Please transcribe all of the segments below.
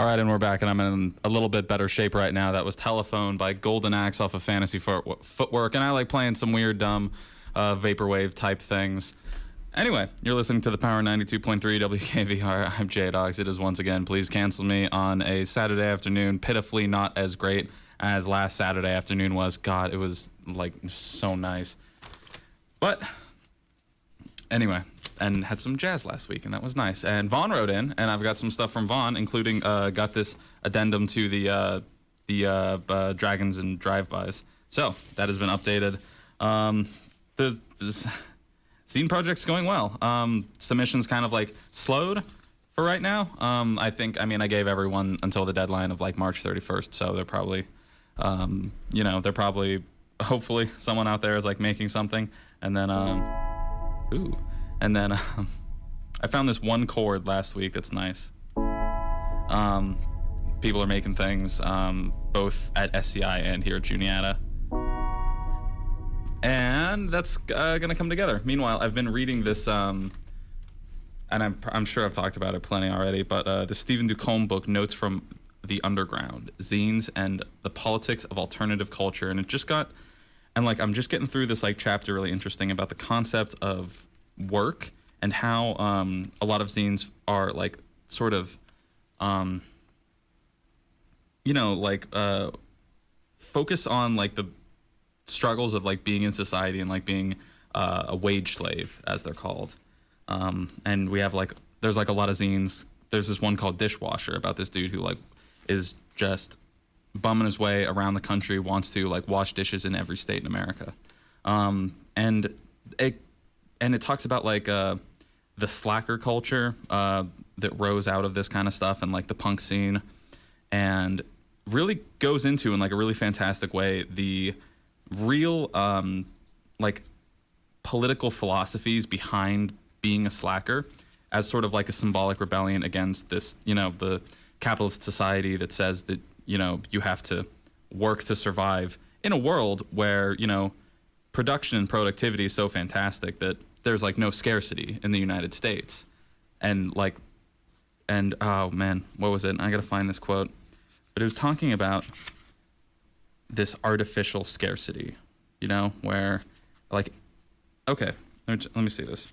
right, and we're back, and I'm in a little bit better shape right now. That was Telephone by Golden Axe off of Fantasy Footwork, and I like playing some weird, dumb vaporwave type things. Anyway, you're listening to the Power 92.3 WKVR. I'm J-Dogs. It is once again, Please Cancel Me on a Saturday afternoon, pitifully not as great as last Saturday afternoon was. God, it was, like, so nice. But anyway, and had some jazz last week, and that was nice. And Vaughn wrote in, and I've got some stuff from Vaughn, including got this addendum to the Dragons and Drive-Bys. So that has been updated. The zine project's going well. Submissions kind of like slowed for right now. I gave everyone until the deadline of like March 31st, so they're probably, hopefully someone out there is like making something, and then, I found this one chord last week that's nice. People are making things, both at SCI and here at Juniata. And that's going to come together. Meanwhile, I've been reading this, and I'm sure I've talked about it plenty already, but the Stephen Ducombe book, Notes from the Underground, Zines and the Politics of Alternative Culture. And it just got, and like, I'm just getting through this like chapter really interesting about the concept of work and how a lot of zines are like sort of, focus on like the struggles of like being in society and like being a wage slave, as they're called. And we have like, there's like a lot of zines. There's this one called Dishwasher about this dude who like is just bumming his way around the country, wants to like wash dishes in every state in America. And it talks about like the slacker culture that rose out of this kind of stuff, and like the punk scene, and really goes into in like a really fantastic way the real like political philosophies behind being a slacker as sort of like a symbolic rebellion against this, the capitalist society that says that, you have to work to survive in a world where, production and productivity is so fantastic that there's like no scarcity in the United States. And oh man, what was it? I gotta find this quote. But it was talking about this artificial scarcity, where like, okay, let me see this.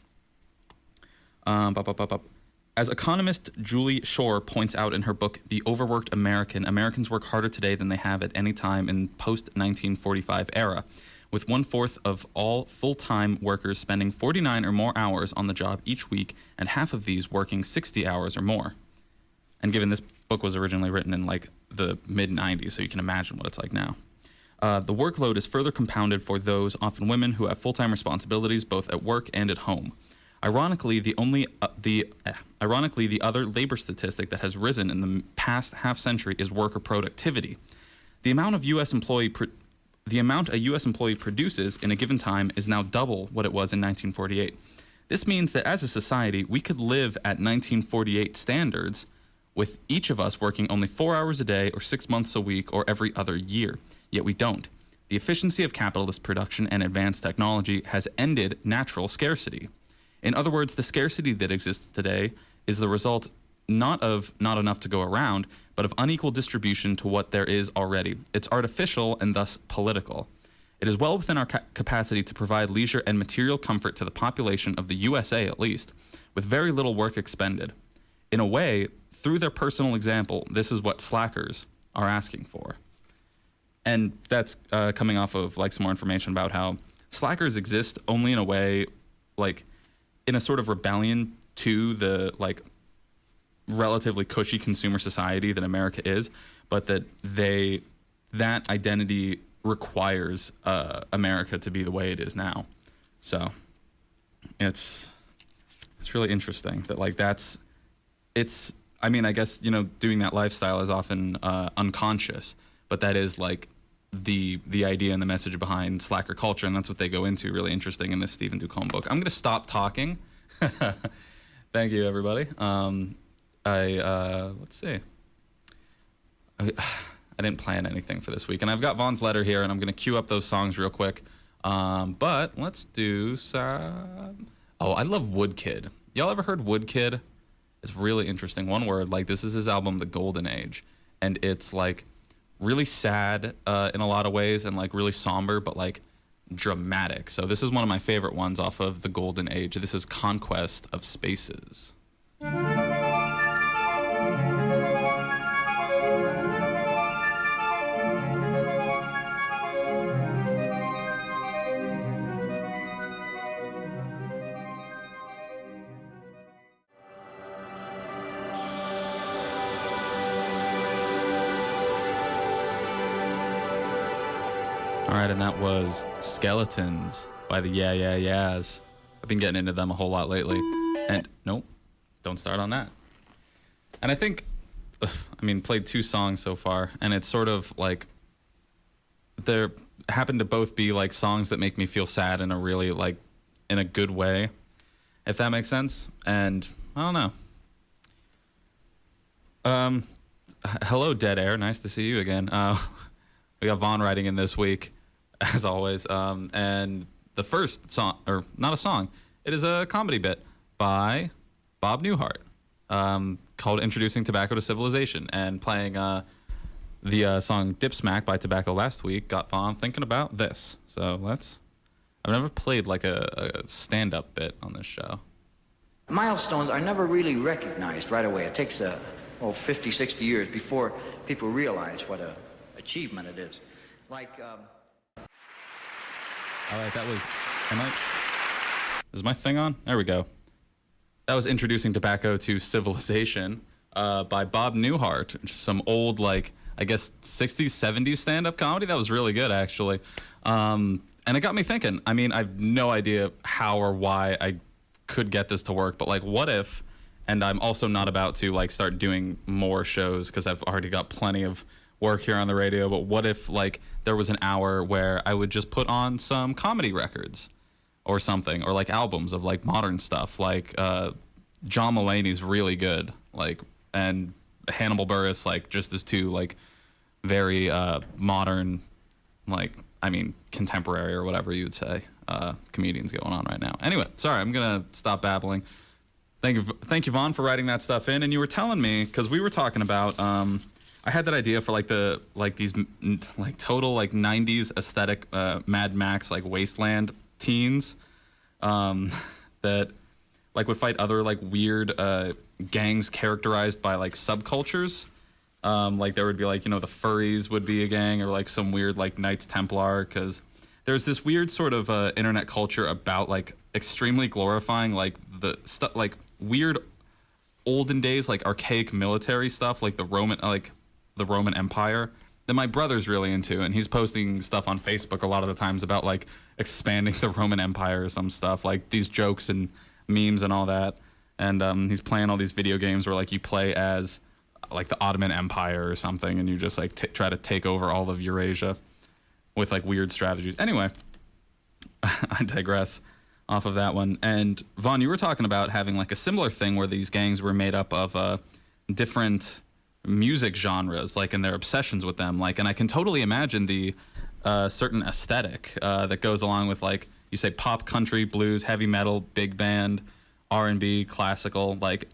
As economist Julie Shore points out in her book, The Overworked American, Americans work harder today than they have at any time in post-1945 era, with 1/4 of all full-time workers spending 49 or more hours on the job each week, and half of these working 60 hours or more. And given this book was originally written in like the mid-90s, so you can imagine what it's like now. The workload is further compounded for those, often women, who have full-time responsibilities both at work and at home. Ironically, the other labor statistic that has risen in the past half century is worker productivity. The amount a U.S. employee produces in a given time is now double what it was in 1948. This means that as a society, we could live at 1948 standards, with each of us working only 4 hours a day or 6 months a week or every other year. Yet we don't. The efficiency of capitalist production and advanced technology has ended natural scarcity. In other words, the scarcity that exists today is the result not of not enough to go around, but of unequal distribution to what there is already. It's artificial and thus political. It is well within our capacity to provide leisure and material comfort to the population of the USA at least, with very little work expended. In a way, through their personal example, this is what slackers are asking for. And that's coming off of like some more information about how slackers exist only in a way, like in a sort of rebellion to the like relatively cushy consumer society that America is, but that that identity requires America to be the way it is now. So it's really interesting that like I guess, doing that lifestyle is often unconscious, but that is like the idea and the message behind slacker culture, and that's what they go into. Really interesting in this Stephen Ducombe book. I'm going to stop talking. Thank you, everybody. Let's see. I didn't plan anything for this week, and I've got Vaughn's letter here, and I'm going to queue up those songs real quick. But let's do some... Oh, I love Woodkid. Y'all ever heard Woodkid? It's really interesting. One word, like this is his album, The Golden Age, and it's like really sad in a lot of ways and like really somber, but like dramatic. So this is one of my favorite ones off of The Golden Age. This is Conquest of Spaces. All right, and that was Skeletons by the Yeah Yeah Yeahs. I've been getting into them a whole lot lately. And nope, don't start on that. And I think, played 2 songs so far, and it's sort of like there happen to both be like songs that make me feel sad in a really like in a good way, if that makes sense. And I don't know. Hello, Dead Air. Nice to see you again. We got Vaughn writing in this week, as always. And the first song, or not a song, it is a comedy bit by Bob Newhart called Introducing Tobacco to Civilization. And playing the song Dip Smack by Tobacco last week got Vaughn thinking about this. So I've never played like a stand-up bit on this show. Milestones are never really recognized right away. It takes 50, 60 years before people realize what a achievement it is. Like, all right, that was, is my thing on? There we go. That was Introducing Tobacco to Civilization by Bob Newhart. Some old, like, I guess 60s, 70s stand-up comedy. That was really good, actually. And it got me thinking. I mean, I have no idea how or why I could get this to work, but like, what if, and I'm also not about to like start doing more shows because I've already got plenty of work here on the radio, but what if like there was an hour where I would just put on some comedy records or something, or like albums of like modern stuff, like John Mulaney's really good, like, and Hannibal Buress, like, just as 2 like very modern, like, contemporary or whatever you would say comedians going on right now. Anyway, sorry, I'm gonna stop babbling. Thank you, Vaughn, for writing that stuff in. And you were telling me, because we were talking about I had that idea for like these like total like 90s aesthetic Mad Max like wasteland teens that like would fight other like weird gangs characterized by like subcultures. Like there would be like, the furries would be a gang, or like some weird like Knights Templar, because there's this weird sort of internet culture about like extremely glorifying like the stuff, like weird olden days like archaic military stuff, like the Roman Empire, that my brother's really into, and he's posting stuff on Facebook a lot of the times about like expanding the Roman Empire or some stuff, like these jokes and memes and all that. And he's playing all these video games where like you play as like the Ottoman Empire or something, and you just like try to take over all of Eurasia with like weird strategies. Anyway, I digress off of that one. And Vaughn, you were talking about having like a similar thing where these gangs were made up of different music genres, like, and their obsessions with them, like, and I can totally imagine the certain aesthetic that goes along with, like, you say pop, country, blues, heavy metal, big band, R&B, classical, like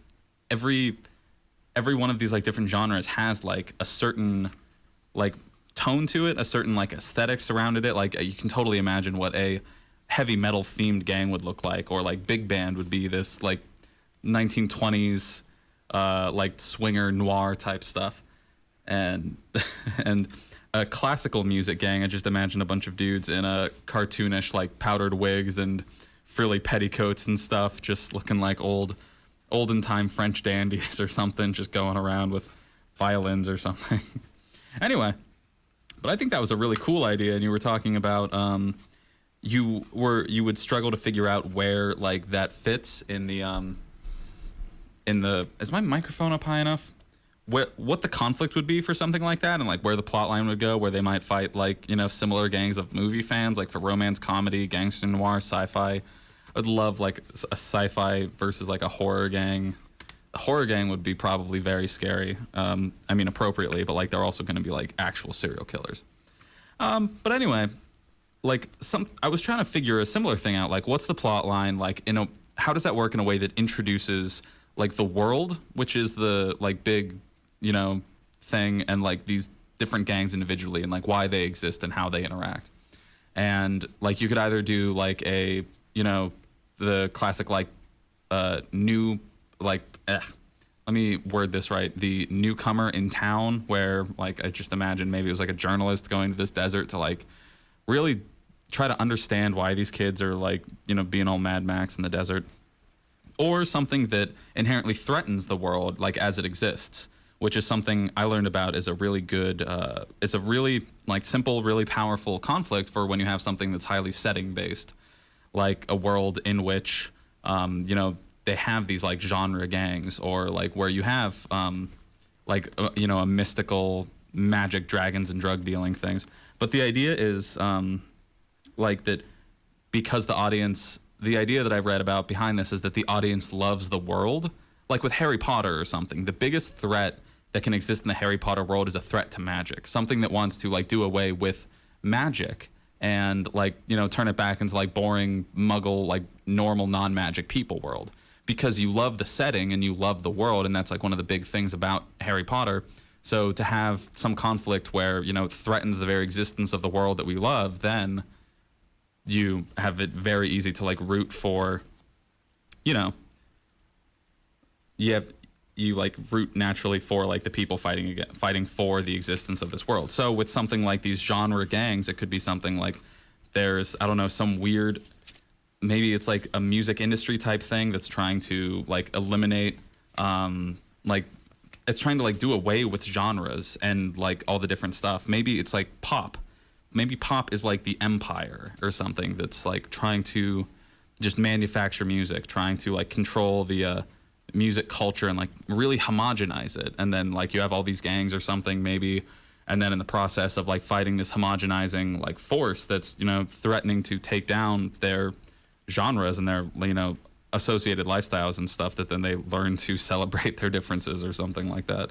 every one of these like different genres has like a certain like tone to it, a certain like aesthetic surrounded it. Like you can totally imagine what a heavy metal themed gang would look like, or like big band would be this like 1920s like swinger noir type stuff, and and a classical music gang, I just imagine a bunch of dudes in a cartoonish like powdered wigs and frilly petticoats and stuff, just looking like olden time French dandies or something, just going around with violins or something. Anyway, but I think that was a really cool idea. And you were talking about you would struggle to figure out where like that fits in the is my microphone up high enough? What the conflict would be for something like that, and like where the plot line would go, where they might fight like, similar gangs of movie fans, like for romance, comedy, gangster noir, sci-fi. I'd love like a sci-fi versus like a horror gang. A horror gang would be probably very scary. Appropriately, but like they're also going to be like actual serial killers. But anyway, like I was trying to figure a similar thing out. Like, what's the plot line? Like, how does that work in a way that introduces like the world, which is the like big, you know, thing, and like these different gangs individually and like why they exist and how they interact. And like you could either do like a, you know, the classic like new like let me word this right, the newcomer in town, where like I just imagine maybe it was like a journalist going to this desert to like really try to understand why these kids are like, you know, being all Mad Max in the desert, or something that inherently threatens the world like as it exists, which is something I learned about is a really good, it's a really like simple, really powerful conflict for when you have something that's highly setting based, like a world in which, you know, they have these like genre gangs, or like where you have you know, a mystical magic, dragons and drug dealing things. But the idea is like that because the idea that I've read about behind this is that the audience loves the world. Like with Harry Potter or something, the biggest threat that can exist in the Harry Potter world is a threat to magic, something that wants to like do away with magic and like, you know, turn it back into like boring muggle, like normal non-magic people world, because you love the setting and you love the world, and that's like one of the big things about Harry Potter. So to have some conflict where, you know, it threatens the very existence of the world that we love, then you have it very easy to like root for, you know, you like root naturally for like the people fighting for the existence of this world. So with something like these genre gangs, it could be something like there's, I don't know, some weird, maybe it's like a music industry type thing that's trying to like eliminate, like it's trying to like do away with genres and like all the different stuff. Maybe it's like pop. Maybe pop is like the empire or something that's like trying to just manufacture music, trying to like control the music culture and like really homogenize it. And then like you have all these gangs or something maybe, and then in the process of like fighting this homogenizing like force that's, you know, threatening to take down their genres and their, you know, associated lifestyles and stuff, that then they learn to celebrate their differences or something like that.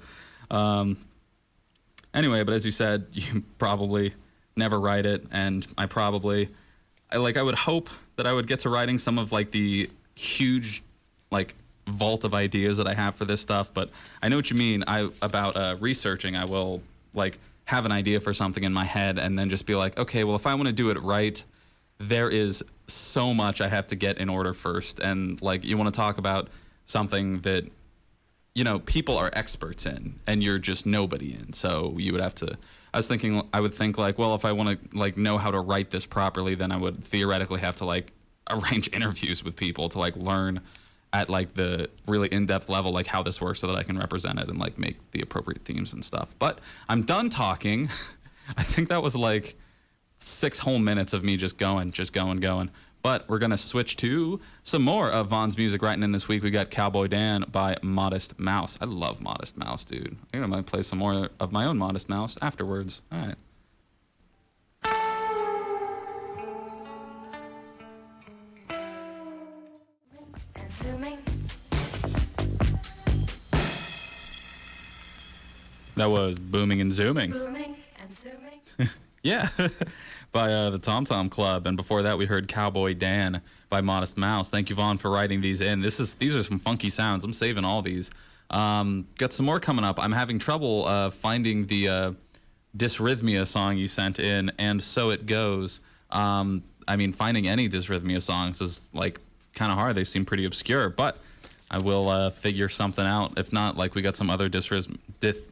Anyway, but as you said, you probably never write it, and I would hope that I would get to writing some of like the huge like vault of ideas that I have for this stuff. But I know what you mean about researching. I will like have an idea for something in my head and then just be like, okay, well, if I want to do it right, there is so much I have to get in order first. And like you want to talk about something that, you know, people are experts in and you're just nobody in. So you would have to, I would think like, well, if I want to like know how to write this properly, then I would theoretically have to like arrange interviews with people to like learn at like the really in-depth level like how this works, so that I can represent it and like make the appropriate themes and stuff. But I'm done talking. I think that was like 6 whole minutes of me just going. But we're going to switch to some more of Vaughn's music. Writing in this week, we got Cowboy Dan by Modest Mouse. I love Modest Mouse, dude. I think I might play some more of my own Modest Mouse afterwards. All right. That was Booming and Zooming. Booming and Zooming. Yeah. By the Tom Tom Club, and before that we heard Cowboy Dan by Modest Mouse. Thank you, Vaughn, for writing these in. These are some funky sounds. I'm saving all these. Got some more coming up. I'm having trouble finding the Dysrhythmia song you sent in, and So It Goes. I mean, finding any Dysrhythmia songs is like kind of hard. They seem pretty obscure, but I will figure something out. If not, like we got some other Dysrhythmia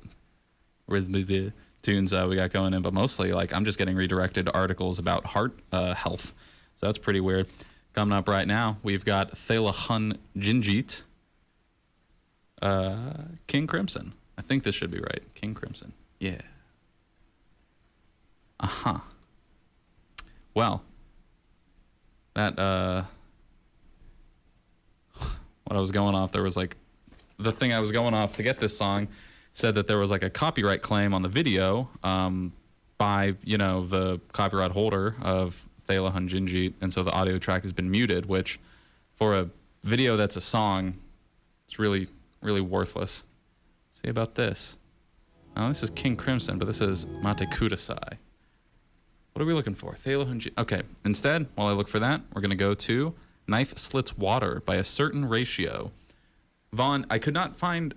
tunes we got going in, but mostly like I'm just getting redirected to articles about heart health, so that's pretty weird. Coming up right now, we've got Thala Hun Jinjeet, King Crimson. I think this should be right. King Crimson. Yeah. Well, that when I was going off, there was like the thing I was going off to get this song said that there was like a copyright claim on the video by, you know, the copyright holder of Thala Hun Jinjeet, and so the audio track has been muted, which for a video that's a song, it's really, really worthless. See about this. Now this is King Crimson, but this is Mate Kudasai. What are we looking for? Thala Hun Jinjeet. Okay, instead, while I look for that, we're going to go to Knife Slits Water by A Certain Ratio. Vaughn, I could not find.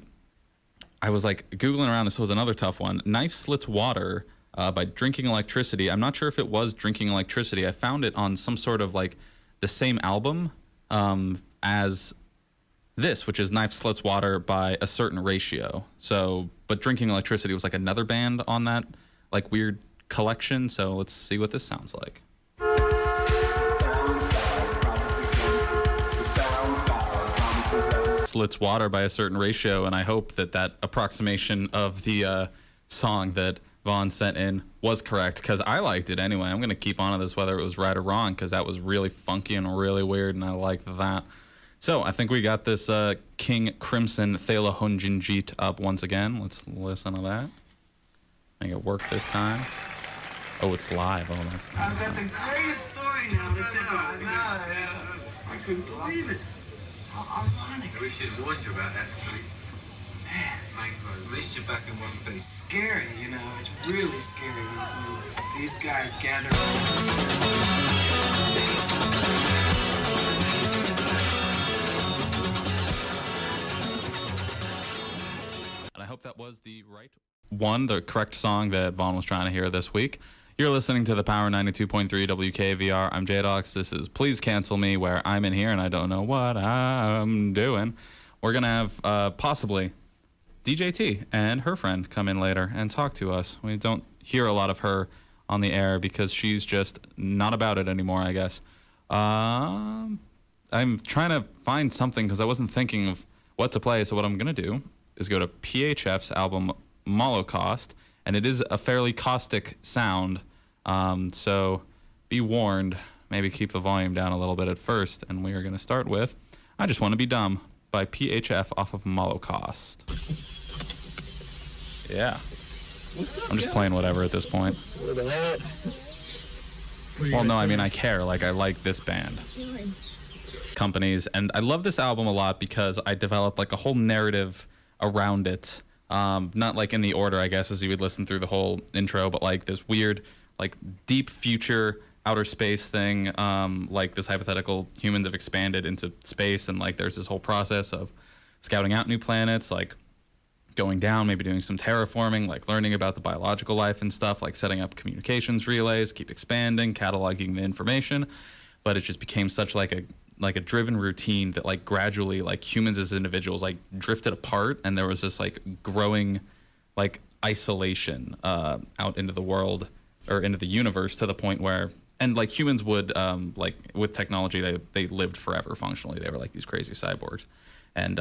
I was like Googling around. This was another tough one. Knife Slits Water by Drinking Electricity. I'm not sure if it was Drinking Electricity. I found it on some sort of like the same album as this, which is Knife Slits Water by A Certain Ratio. So, but Drinking Electricity was like another band on that like weird collection. So let's see what this sounds like. Slits Water by A Certain Ratio, and I hope that that approximation of the song that Vaughn sent in was correct, because I liked it anyway. I'm going to keep on to this whether it was right or wrong, because that was really funky and really weird, and I like that. So I think we got this King Crimson Thela Hunjinjit up once again. Let's listen to that. Make it work this time. Oh, it's live. Oh, that's nice. I've got the greatest story now to tell. I couldn't believe it. How ironic. I wish you'd warned you about that street. Man, at least you're back in one place. Scary, you know. It's really scary when these guys gather. And I hope that was the right one, the correct song that Vaughn was trying to hear this week. You're listening to the Power 92.3 WKVR. I'm J-Dox. This is Please Cancel Me, where I'm in here and I don't know what I'm doing. We're going to have possibly DJ T and her friend come in later and talk to us. We don't hear a lot of her on the air because she's just not about it anymore, I guess. I'm trying to find something because I wasn't thinking of what to play. So what I'm going to do is go to PHF's album Holocaust, and it is a fairly caustic sound. So be warned, maybe keep the volume down a little bit at first. And we are going to start with I Just Want to Be Dumb by PHF off of Holocaust. Yeah. I'm just playing whatever at this point. Well, no, I mean, I care. Like, I like this band. Companies. And I love this album a lot because I developed like a whole narrative around it. Not like in the order, I guess, as you would listen through the whole intro, but like this weird, like deep future outer space thing. Like this hypothetical humans have expanded into space, and like there's this whole process of scouting out new planets, like going down, maybe doing some terraforming, like learning about the biological life and stuff, like setting up communications relays, keep expanding, cataloging the information. But it just became such like a driven routine that like gradually like humans as individuals like drifted apart, and there was this like growing like isolation out into the world or into the universe, to the point where, and like humans would like with technology they lived forever functionally. They were like these crazy cyborgs. And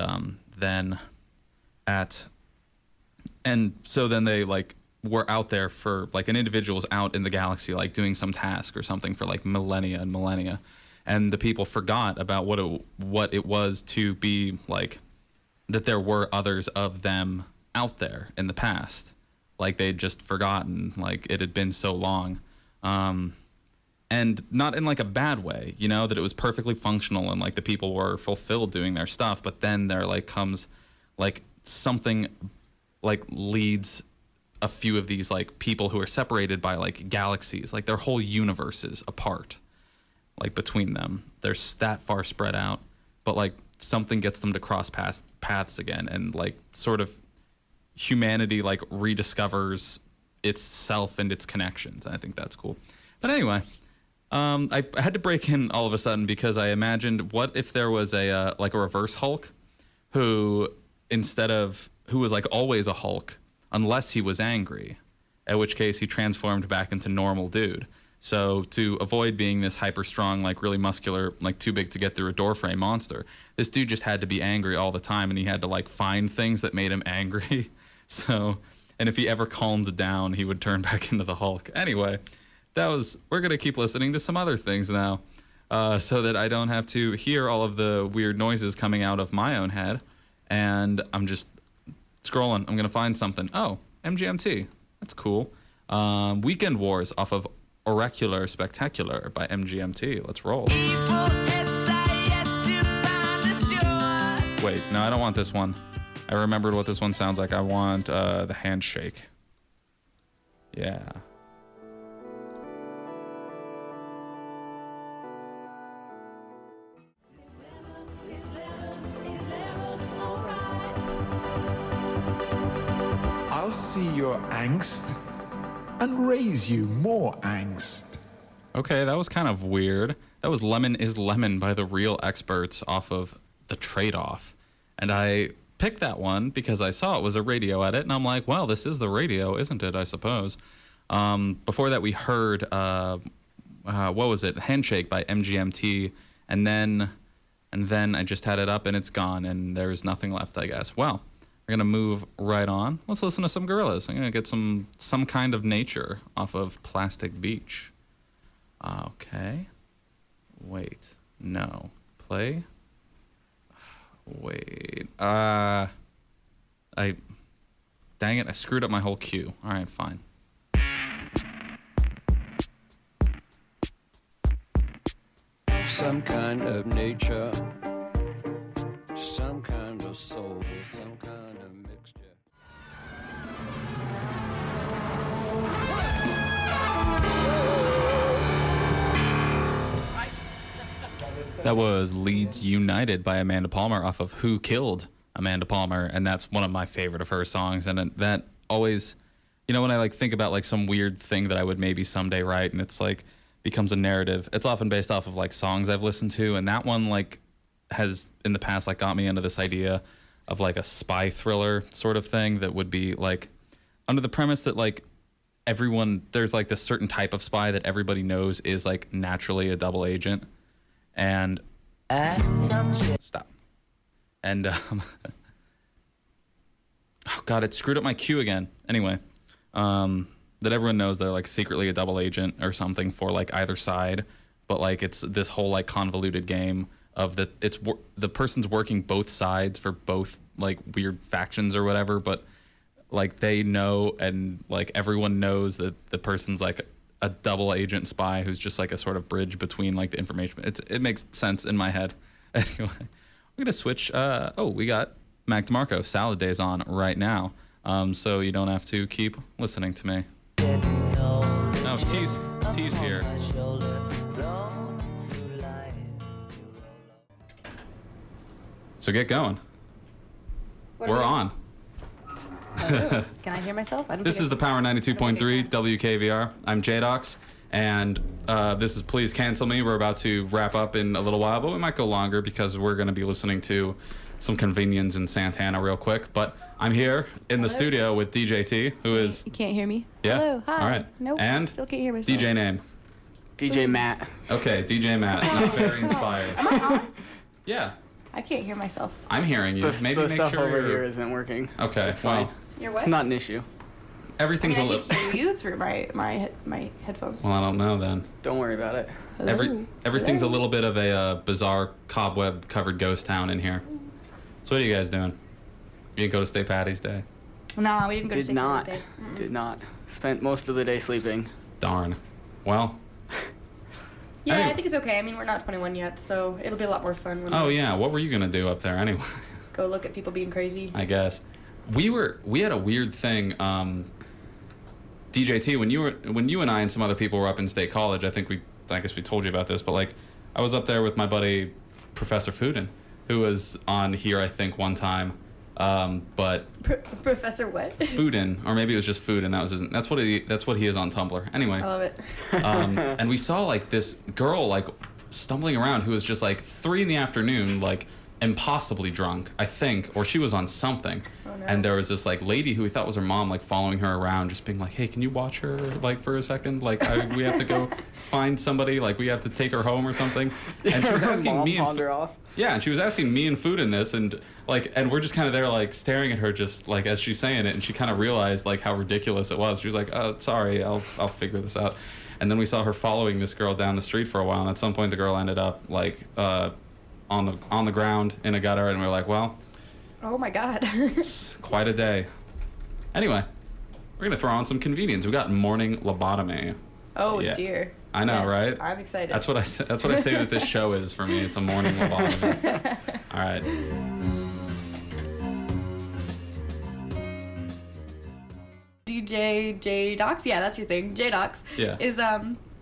so then they like were out there for like an individual's out in the galaxy like doing some task or something for like millennia and millennia. And the people forgot about what it was to be like, that there were others of them out there in the past. Like they'd just forgotten, like it had been so long. And not in like a bad way, you know, that it was perfectly functional and like the people were fulfilled doing their stuff. But then there like comes like something like leads a few of these like people who are separated by like galaxies, like their whole universes apart. Like between them, they're that far spread out, but like something gets them to cross paths again, and like sort of humanity like rediscovers itself and its connections. I think that's cool. But anyway, I had to break in all of a sudden because I imagined, what if there was a like a reverse Hulk who was like always a Hulk unless he was angry, at which case he transformed back into normal dude. So to avoid being this hyper strong, like really muscular, like too big to get through a door frame monster, this dude just had to be angry all the time, and he had to like find things that made him angry. So, and if he ever calmed down, he would turn back into the Hulk. Anyway, we're going to keep listening to some other things now, so that I don't have to hear all of the weird noises coming out of my own head. And I'm just scrolling. I'm going to find something. Oh, MGMT. That's cool. Weekend Wars off of Oracular Spectacular by MGMT. Let's roll. Wait, no, I don't want this one. I remembered what this one sounds like. I want the handshake. Yeah. see your angst and raise you more angst. Okay, that was kind of weird. That was Lemon is Lemon by the Real Experts off of The Trade-Off. And I picked that one because I saw it was a radio edit, and I'm like, well, this is the radio, isn't it, I suppose. Before that, we heard, what was it, Handshake by MGMT, and then I just had it up, and it's gone, and there's nothing left, I guess. Well, we're going to move right on. Let's listen to some Gorillaz. I'm going to get some kind of nature off of Plastic Beach. Okay. Wait. No. Play. Wait. Dang it, I screwed up my whole cue. All right, fine. Some kind of nature, some kind of soul, some kind of mixture. That was Leeds United by Amanda Palmer off of Who Killed Amanda Palmer, and that's one of my favorite of her songs. And that always, you know, when I like think about like some weird thing that I would maybe someday write, and it's like becomes a narrative, it's often based off of like songs I've listened to, and that one like has in the past like got me into this idea of like a spy thriller sort of thing that would be like under the premise that like there's like this certain type of spy that everybody knows is like naturally a double agent. And stop. And oh god, it screwed up my cue again. Anyway, that everyone knows they're like secretly a double agent or something for like either side, but like it's this whole like convoluted game of that the person's working both sides for both like weird factions or whatever, but like they know and like everyone knows that the person's like a double agent spy who's just like a sort of bridge between like the information. It makes sense in my head. Anyway, we're gonna switch. We got Mac DeMarco, Salad Days on right now, so you don't have to keep listening to me. No, T's here. So get going. We're on. Can I hear myself? I don't This think is the Power 92.3 WKVR. I'm J-Dox, and this is Please Cancel Me. We're about to wrap up in a little while, but we might go longer because we're going to be listening to some Convenience in Santana real quick. But I'm here in the studio with DJ T, who is... You can't hear me? Yeah? Hello, hi. All right. Nope, And still can't hear myself. DJ name. DJ Matt. Okay, DJ Matt. Not very inspired. Am I on? Yeah. I can't hear myself. I'm hearing you. The, Maybe the make stuff sure over you're... here isn't working. Okay, It's well, fine. You're what? It's not an issue. everything's a I little... can hear you through my headphones. Well, I don't know then. Don't worry about it. Hello? Everything's a Hello? little bit of a bizarre cobweb-covered ghost town in here. So what are you guys doing? You didn't go to St. Patty's Day? No, we didn't go to Did St. not. Patty's Day. Mm-mm. Did not. Spent most of the day sleeping. Darn. Well, Yeah, Anyway. I think it's okay. I mean, we're not 21 yet, so it'll be a lot more fun when oh we yeah, what were you gonna do up there anyway? go look at people being crazy. I guess. We had a weird thing, DJT, when you and I and some other people were up in State College, I guess we told you about this, but like I was up there with my buddy Professor Fuden, who was on here I think one time. But Professor what? Fuden, or maybe it was just Fuden. That's what he is on Tumblr. Anyway, I love it. and we saw like this girl like stumbling around who was just like 3 p.m, like impossibly drunk, I think, or she was on something. Oh, no. And there was this like lady who we thought was her mom, like following her around, just being like, "Hey, can you watch her like for a second? Like we have to go find somebody. Like we have to take her home or something." And she was Her asking mom me and pawned her off. yeah, and she was asking me and Food in this, and we're just kind of there, like staring at her, just like as she's saying it, and she kind of realized like how ridiculous it was. She was like, "Oh, sorry, I'll figure this out." And then we saw her following this girl down the street for a while, and at some point the girl ended up like on the ground in a gutter, and we were like, "Well, Oh my god. it's quite a day." Anyway, we're gonna throw on some Convenience. We got Morning Lobotomy. Oh Yeah. dear. I know, Yes, right? I'm excited. That's what I say that this show is for me. It's a morning lobotomy. All right. DJ J-Dox, yeah, that's your thing. J-Dox Yeah. is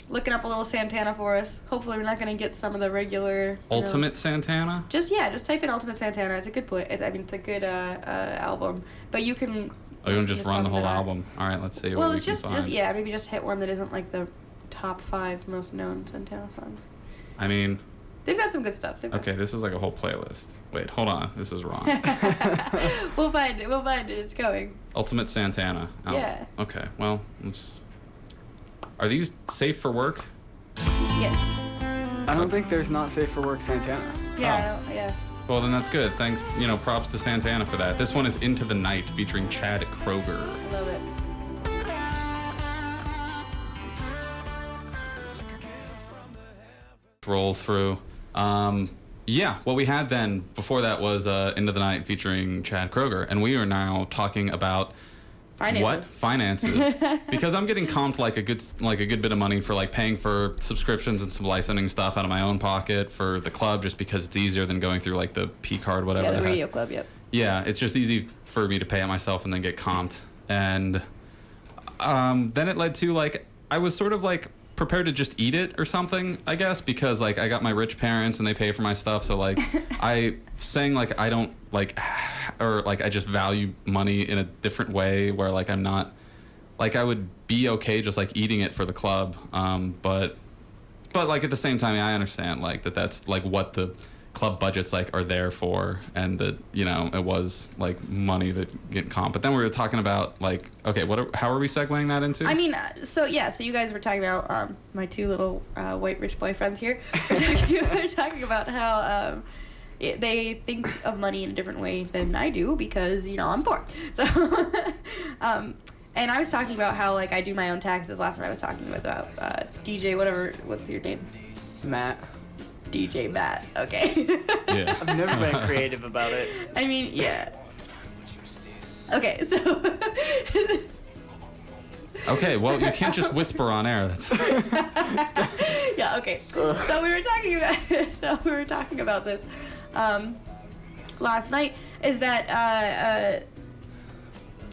looking up a little Santana for us. Hopefully we're not gonna get some of the regular Ultimate Santana? Just type in Ultimate Santana. It's a good it's a good album. But you can Oh, you want to listen just run the some whole that aren't. album? All right, let's see Well, what we it's can just find. yeah, maybe just hit one that isn't like the top 5 most known Santana songs. I mean, They've got some good stuff. okay, this is like a whole playlist. Wait, hold on. This is wrong. We'll find it. We'll find it. It's going. Ultimate Santana. Oh, Yeah. Okay, well, let's... Are these safe for work? Yes. I don't think there's not safe for work Santana. Yeah. I know, yeah. Well, then that's good. Thanks, props to Santana for that. This one is Into the Night featuring Chad Kroeger. I love it. Roll through. Yeah, what we had then before that was Into the Night featuring Chad Kroeger, and we are now talking about Finances. what finances because I'm getting comped like a good bit of money for like paying for subscriptions and some licensing stuff out of my own pocket for the club just because it's easier than going through like the P card whatever. Yeah, the heck. radio club. Yep. Yeah, it's just easy for me to pay it myself and then get comped. And then it led to like I was sort of like prepared to just eat it or something, I guess, because like I got my rich parents and they pay for my stuff. So like I saying like I don't like or like I just value money in a different way where like I'm not like I would be okay just like eating it for the club. But like at the same time, I understand like that's like what the club budgets like are there for, and that it was like money that get comp. But then we were talking about like okay, how are we segueing that into? I mean, so you guys were talking about my 2 little white rich boyfriends here. We're talking about how they think of money in a different way than I do because I'm poor. So and I was talking about how like I do my own taxes. Last time I was talking about DJ what's your name? Matt. DJ Matt. Okay. Yeah. I've never been creative about it. I mean, yeah. Okay, so Okay, well you can't just whisper on air. That's yeah, okay. So we were talking about this last night is that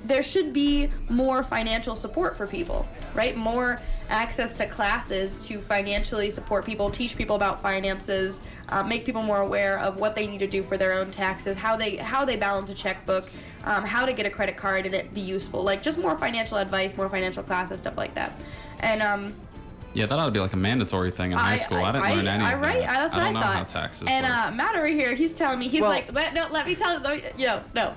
there should be more financial support for people, right? More access to classes to financially support people, teach people about finances, make people more aware of what they need to do for their own taxes, how they balance a checkbook, how to get a credit card and it be useful. Like just more financial advice, more financial classes, stuff like that. And yeah, that ought to be like a mandatory thing in high school. I didn't learn anything. That's what I don't know thought. how taxes and work. Matt over here, he's telling me, let me tell you, no.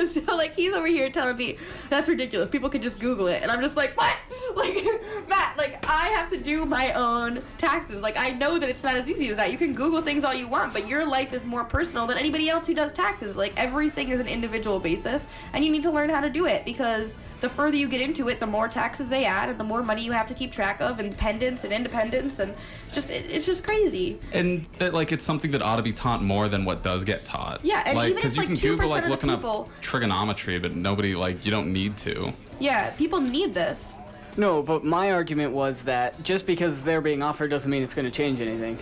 So like he's over here telling me that's ridiculous. People can just Google it, and I'm just like, what? Like Matt, like I have to do my own taxes. Like I know that it's not as easy as that. You can Google things all you want, but your life is more personal than anybody else who does taxes. Like everything is an individual basis, and you need to learn how to do it because the further you get into it, the more taxes they add, and the more money you have to keep track of, and dependents and independence, and just it's just crazy. And that like it's something that ought to be taught more than what does get taught. Yeah, and like even if you like can 2% Google like of the looking people, up trigonometry, but nobody like you don't need to. yeah, people need this. No, but my argument was that just because they're being offered doesn't mean it's going to change anything.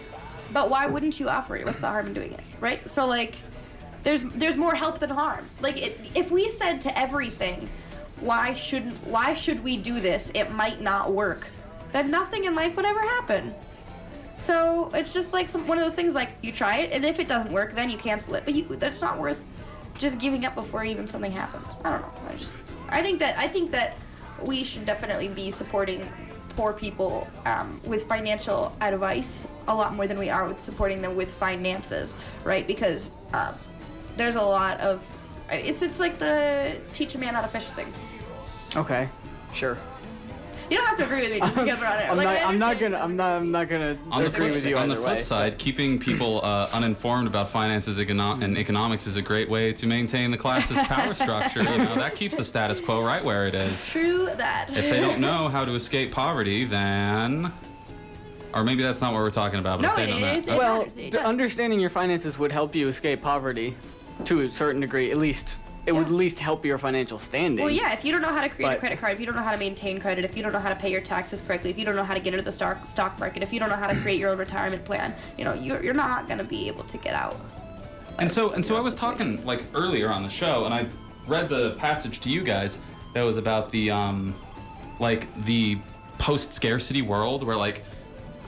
But why wouldn't you offer it? What's the harm in doing it, right? So like, there's more help than harm. Like if we said to everything, why should we do this? It might not work. Then nothing in life would ever happen. So it's just like one of those things like you try it, and if it doesn't work, then you cancel it. But that's not worth just giving up before even something happens. I don't know. I think that we should definitely be supporting poor people with financial advice a lot more than we are with supporting them with finances, right? Because there's a lot of it's like the teach a man how to fish thing. Okay, sure. You don't have to agree with me just because we're on air. I'm not gonna agree with you on the either flip way, side, but- keeping people uninformed about finances and economics is a great way to maintain the class's power structure. That keeps the status quo right where it is. True that. If they don't know how to escape poverty, then... Or maybe that's not what we're talking about, but No, if they it don't know... is. Well, matters. It does. understanding your finances would help you escape poverty to a certain degree. At least it would at least help your financial standing. Well, yeah, if you don't know how to create a But- credit card, if you don't know how to maintain credit, if you don't know how to pay your taxes correctly, if you don't know how to get into the stock market, if you don't know how to create your own retirement plan, you're not going to be able to get out. And so I was talking like earlier on the show, and I read the passage to you guys that was about the like the post-scarcity world where like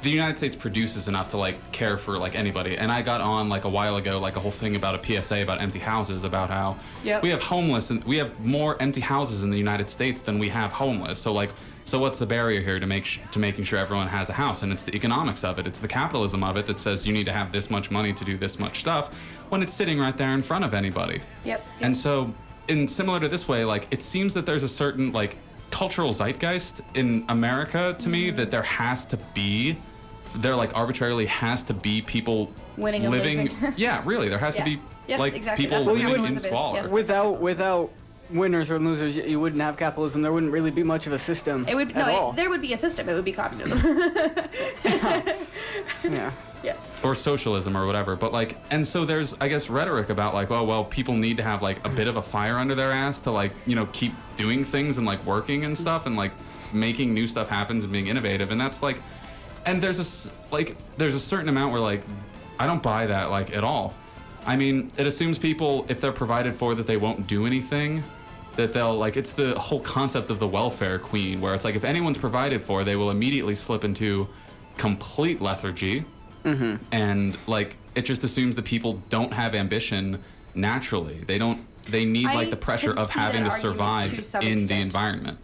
the United States produces enough to like care for like anybody. And I got on like a while ago like a whole thing about a PSA about empty houses, about how Yep. we have homeless and we have more empty houses in the United States than we have homeless. So like, so what's the barrier here to making sure everyone has a house? And it's the economics of it, it's the capitalism of it that says you need to have this much money to do this much stuff when it's sitting right there in front of anybody. Yep. And so, in similar to this way, like it seems that there's a certain like cultural zeitgeist in America to me that there like arbitrarily has to be people Winning and living. losing. Yeah, really, there has to Yeah. be Yes, like exactly. people That's what living in capitalism is. squalor. Yes. Without winners or losers, you wouldn't have capitalism. There wouldn't really be much of a system It would at all. there would be a system. It would be communism. Yeah. Yeah. Or socialism or whatever, but like, and so there's, I guess, rhetoric about like, oh well, people need to have like a bit of a fire under their ass to like, you know, keep doing things and like working and stuff and like making new stuff happen and being innovative, and that's like, and there's a certain amount where like, I don't buy that like at all. I mean, it assumes people, if they're provided for, that they won't do anything, that they'll like, it's the whole concept of the welfare queen, where it's like if anyone's provided for, they will immediately slip into complete lethargy. Mm-hmm. And like it just assumes that people don't have ambition naturally. They need I like the pressure can of see having that to argument survive to some in the extent. environment.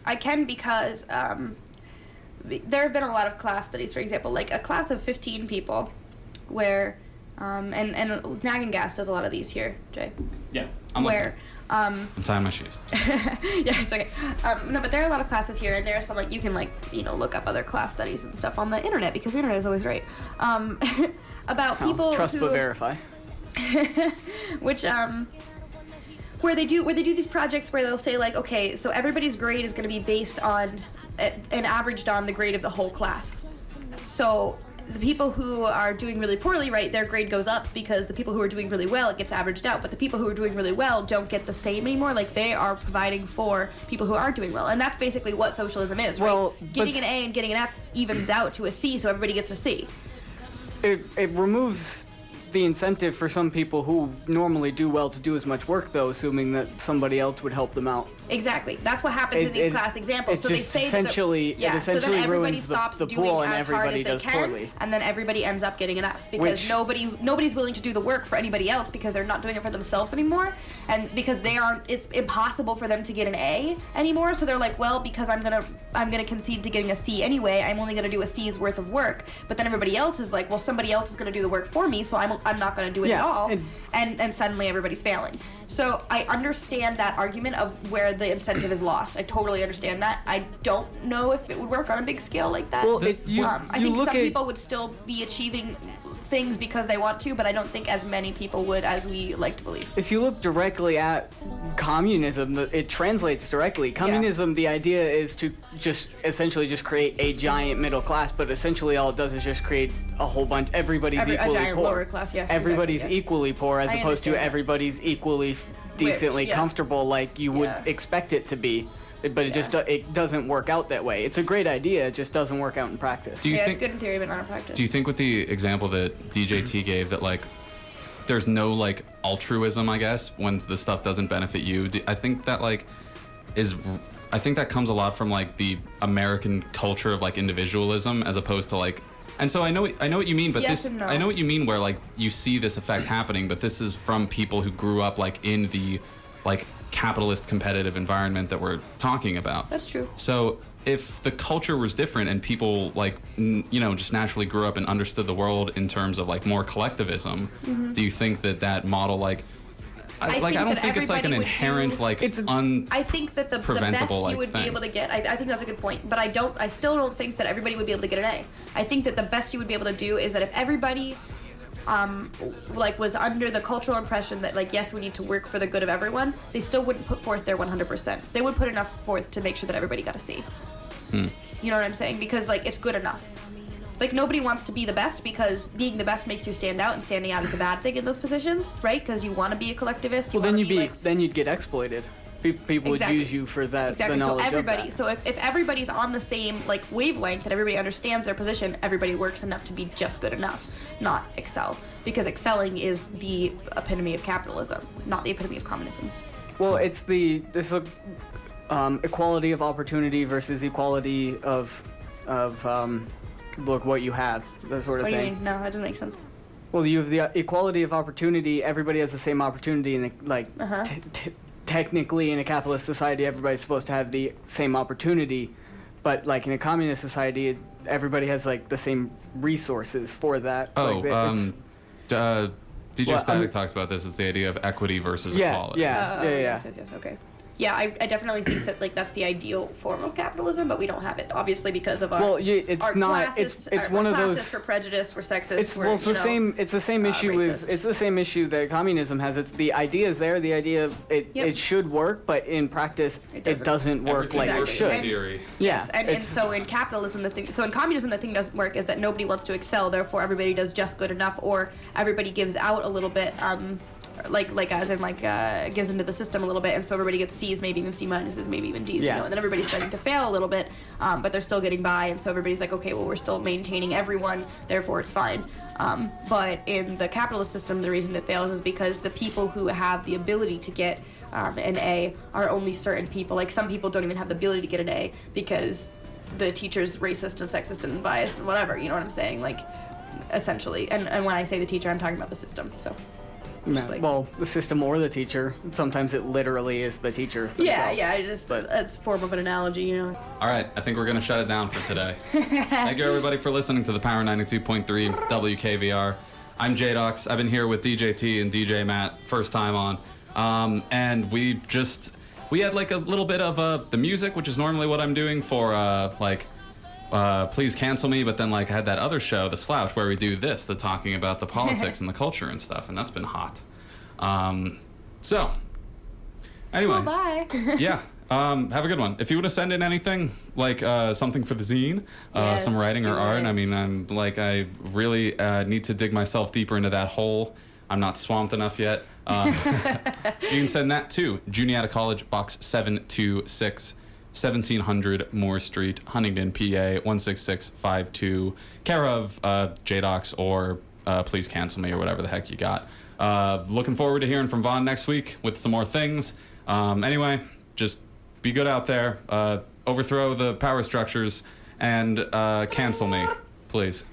I can because there have been a lot of class studies, for example, like a class of 15 people where, and Nagging Gas does a lot of these here, Jay. Yeah, I'm Where, I'm tying my shoes. yeah, it's okay. No, but there are a lot of classes here, and there are some, like, you can, like, you know, look up other class studies and stuff on the internet, because the internet is always right. About people Trust who... but verify. which, where they do these projects where they'll say, like, okay, so everybody's grade is going to be based on, and averaged on the grade of the whole class. So... the people who are doing really poorly, right, their grade goes up because the people who are doing really well, it gets averaged out. But the people who are doing really well don't get the same anymore. Like, they are providing for people who aren't doing well. And that's basically what socialism is, right? Well, Getting an A and getting an F evens out to a C, so everybody gets a C. It removes the incentive for some people who normally do well to do as much work, though, assuming that somebody else would help them out. Exactly. That's what happens in these class examples. It's So they just say essentially, that it so then essentially everybody ruins stops the doing pool and as hard everybody as they does can, poorly. and then everybody ends up getting an F because Which- nobody's willing to do the work for anybody else because they're not doing it for themselves anymore, and because it's impossible for them to get an A anymore. So they're like, well, because I'm gonna concede to getting a C anyway, I'm only gonna do a C's worth of work. But then everybody else is like, well, somebody else is gonna do the work for me, so I'm not gonna do it at Yeah, all, and- and suddenly everybody's failing. So I understand that argument of where the incentive is lost. I totally understand that. I don't know if it would work on a big scale like that. Well, I you think look some at- people would still be achieving things because they want to, but I don't think as many people would as we like to believe. If you look directly at communism, it translates directly. Communism, the idea is to essentially just create a giant middle class, but essentially all it does is just create a whole bunch. Everybody's A equally giant poor. lower class, yeah. Everybody's exactly, yeah. equally poor, as I opposed to understand that. everybody's equally decently yeah. comfortable, like you would Yeah. expect it to be. But it just it doesn't work out that way. It's a great idea, it just doesn't work out in practice. Do you Yeah, think? it's good in theory, but not in practice. Do you think with the example that DJT gave that like there's no like altruism, I guess, when the stuff doesn't benefit you? I think that like I think that comes a lot from like the American culture of like individualism as opposed to like. And so I know what you mean, but Yes and no. I know what you mean where like you see this effect happening, but this is from people who grew up like in the like capitalist competitive environment that we're talking about. That's true. So if the culture was different and people like just naturally grew up and understood the world in terms of like more collectivism, do you think that model like I don't think it's like an inherent like I think that the best preventable, you like, would thing. be able to get, I think that's a good point, but I still don't think that everybody would be able to get an A. I think that the best you would be able to do is that if everybody like was under the cultural impression that like, yes, we need to work for the good of everyone, they still wouldn't put forth their 100%. They would put enough forth to make sure that everybody got a C. You know what I'm saying? Because like, it's good enough. Like, nobody wants to be the best because being the best makes you stand out, and standing out is a bad thing in those positions, right? Because you want to be a collectivist. Well, then you'd get exploited. People Exactly. would use you for that. Exactly. The So knowledge everybody. of that. So if everybody's on the same like wavelength and everybody understands their position, everybody works enough to be just good enough, not excel. Because excelling is the epitome of capitalism, not the epitome of communism. Well, it's equality of opportunity versus equality of look what you have, that sort of What do you thing. mean? No, that doesn't make sense. Well, you have the equality of opportunity. Everybody has the same opportunity, and like technically in a capitalist society, everybody's supposed to have the same opportunity. But like in a communist society, everybody has like the same resources for that. Oh, like, DJ Well, Static talks about this as the idea of equity versus yeah, equality. yeah. Yes, okay. Yeah, I definitely think that like that's the ideal form of capitalism, but we don't have it, obviously, because of our Well, it's our not. classist, It's our, one we're of those. classist, we're prejudiced, we're sexist. It's we're, well, it's you the know, same. It's the same issue with. racist. It's the same issue that communism has. It's the idea is there. The idea of it. Yep. It should work, but in practice, it doesn't work Everything like it works should. in theory. Yes, Yeah, and it's- so in capitalism, so in communism, the thing doesn't work is that nobody wants to excel, therefore everybody does just good enough, or everybody gives out a little bit, gives into the system a little bit, and so everybody gets C's, maybe even C minuses, maybe even D's, Yeah. you know, and then everybody's starting to fail a little bit, but they're still getting by, and so everybody's like, okay, well, we're still maintaining everyone, therefore it's fine. But in the capitalist system, the reason it fails is because the people who have the ability to get an A are only certain people. Like, some people don't even have the ability to get an A because the teacher's racist and sexist and biased and whatever, you know what I'm saying? Like, essentially. And when I say the teacher, I'm talking about the system, so. Just like- Well, the system or the teacher. Sometimes it literally is the teacher. Yeah, themselves. But that's form of an analogy, you know. All right, I think we're going to shut it down for today. Thank you, everybody, for listening to the Power 92.3 WKVR. I'm J-Dox. I've been here with DJ T and DJ Matt, first time on. And we had like a little bit of the music, which is normally what I'm doing for Please Cancel Me, but then like I had that other show, The Slouch, where we do this, the talking about the politics and the culture and stuff, and that's been hot. So, anyway. Well, bye. Yeah. Have a good one. If you want to send in anything, like something for the zine, Yes, some writing or do art, it. I mean, I really need to dig myself deeper into that hole. I'm not swamped enough yet. You can send that to Juniata College, Box 726, 1700 Moore Street, Huntington, PA 16652, care of JDocs or Please Cancel Me or whatever the heck you got. Looking forward to hearing from Vaughn next week with some more things. Anyway, just be good out there, overthrow the power structures, and cancel me, please.